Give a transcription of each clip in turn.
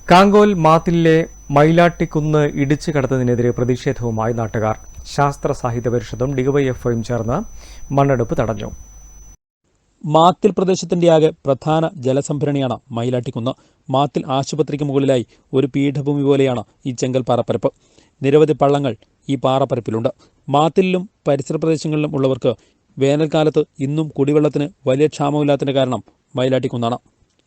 കാങ്കോൽ മാത്തിലെ മൈലാട്ടിക്കുന്ന് ഇടിച്ചു കടന്നതിനെതിരെ പ്രതിഷേധവുമായി നാട്ടുകാർ. ശാസ്ത്ര സാഹിത്യ പരിഷത്തും ഡിവൈഎഫ്ഐയും ചേർന്ന് മണ്ണെടുപ്പ് തടഞ്ഞു. മാത്തിൽ പ്രദേശത്തിന്റെ ആകെ പ്രധാന ജലസംഭരണിയാണ് മൈലാട്ടിക്കുന്ന്. മാത്തിൽ ആശുപത്രിക്ക് മുകളിലായി ഒരു പീഠഭൂമി പോലെയാണ് ഈ ചെങ്കൽ പാറപ്പരപ്പ്. നിരവധി പള്ളങ്ങൾ ഈ പാറപ്പരപ്പിലുണ്ട്. മാത്തിലും പരിസര പ്രദേശങ്ങളിലും ഉള്ളവർക്ക് വേനൽക്കാലത്ത് ഇന്നും കുടിവെള്ളത്തിന് വലിയ ക്ഷാമമില്ലാത്തതിന്റെ കാരണം മൈലാട്ടിക്കുന്നാണ്.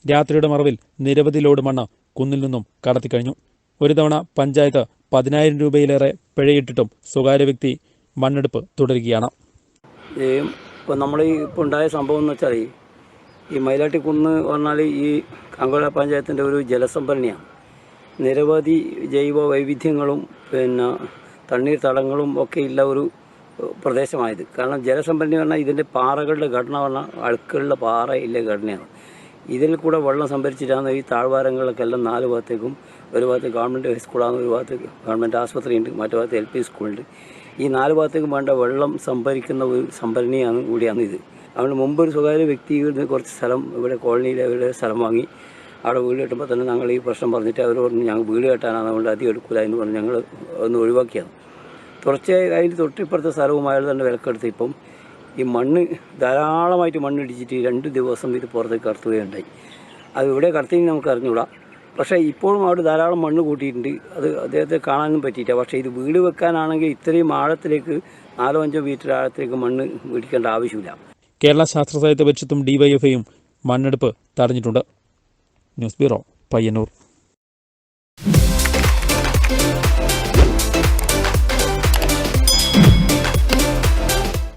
രാത്രിയുടെ മറവിൽ നിരവധി ലോഡ് മണ്ണ് കുന്നിൽ നിന്നും കടത്തിക്കഴിഞ്ഞു. ഒരു തവണ പഞ്ചായത്ത് 10,000 രൂപയിലേറെ പിഴയിട്ടിട്ടും സ്വകാര്യ വ്യക്തി മണ്ണെടുപ്പ് തുടരുകയാണ്. ഇപ്പോൾ നമ്മൾ ഇപ്പോൾ ഉണ്ടായ സംഭവം എന്ന് വെച്ചാൽ ഈ മൈലാട്ടിക്കുന്ന് പറഞ്ഞാൽ ഈ കാങ്കോൽ പഞ്ചായത്തിൻ്റെ ഒരു ജലസംഭരണിയാണ്. നിരവധി ജൈവ വൈവിധ്യങ്ങളും തണ്ണീർത്തടങ്ങളും ഒക്കെ ഉള്ള ഒരു പ്രദേശമായത്. കാരണം ജലസംഭരണി പറഞ്ഞാൽ ഇതിൻ്റെ പാറകളുടെ ഘടന പറഞ്ഞാൽ അഴുക്കുള്ള പാറയിലെ ഘടനയാണ്. ഇതിൽ കൂടെ വെള്ളം സംഭരിച്ചിട്ടാണ് ഈ താഴ്വാരങ്ങളിലൊക്കെ എല്ലാം 4 ഭാഗത്തേക്കും, ഒരു ഭാഗത്ത് ഗവൺമെൻറ് ഹൈസ്കൂളാണ്, ഒരു ഭാഗത്ത് ഗവൺമെൻറ് ആശുപത്രിയുണ്ട്, മറ്റു ഭാഗത്ത് LP സ്കൂളുണ്ട്. ഈ 4 ഭാഗത്തേക്കും വേണ്ട വെള്ളം സംഭരിക്കുന്ന ഒരു സംഭരണിയാണ് കൂടിയാണ് ഇത്. അതുകൊണ്ട് മുമ്പ് ഒരു സ്വകാര്യ വ്യക്തി കുറച്ച് സ്ഥലം ഇവിടെ കോളനിയിൽ അവരുടെ സ്ഥലം വാങ്ങി അവിടെ വീട് കെട്ടുമ്പോൾ തന്നെ ഞങ്ങൾ ഈ പ്രശ്നം പറഞ്ഞിട്ട് അവർ പറഞ്ഞു ഞങ്ങൾ വീട് കെട്ടാനാണ്, അതുകൊണ്ട് അധികം എടുക്കില്ല എന്ന് പറഞ്ഞ് ഞങ്ങൾ ഒന്ന് ഒഴിവാക്കിയാണ്. തുടർച്ചയായി അതിന് തൊട്ടിപ്പുറത്തെ സ്ഥലവും അയാൾ തന്നെ വിലക്കെടുത്ത് ഇപ്പം ഈ മണ്ണ് ധാരാളമായിട്ട് മണ്ണിടിച്ചിട്ട് 2 ദിവസം ഇത് പുറത്തേക്ക് കടത്തുകയുണ്ടായി. അത് ഇവിടെ കടത്തി നമുക്ക് അറിഞ്ഞുകൂടാ. പക്ഷേ ഇപ്പോഴും അവിടെ ധാരാളം മണ്ണ് കൂട്ടിയിട്ടുണ്ട്. അത് അദ്ദേഹത്തെ കാണാനും പറ്റിയില്ല. പക്ഷേ ഇത് വീട് വെക്കാനാണെങ്കിൽ ഇത്രയും ആഴത്തിലേക്ക് 4-5 മീറ്റർ ആഴത്തിലേക്ക് മണ്ണ് പിടിക്കേണ്ട ആവശ്യമില്ല. കേരള ശാസ്ത്ര സാഹിത്യ പരിഷത്തും ഡിവൈഎഫ്ഐയും മണ്ണെടുപ്പ് തടഞ്ഞിട്ടുണ്ട്. News bureau, Payyanur.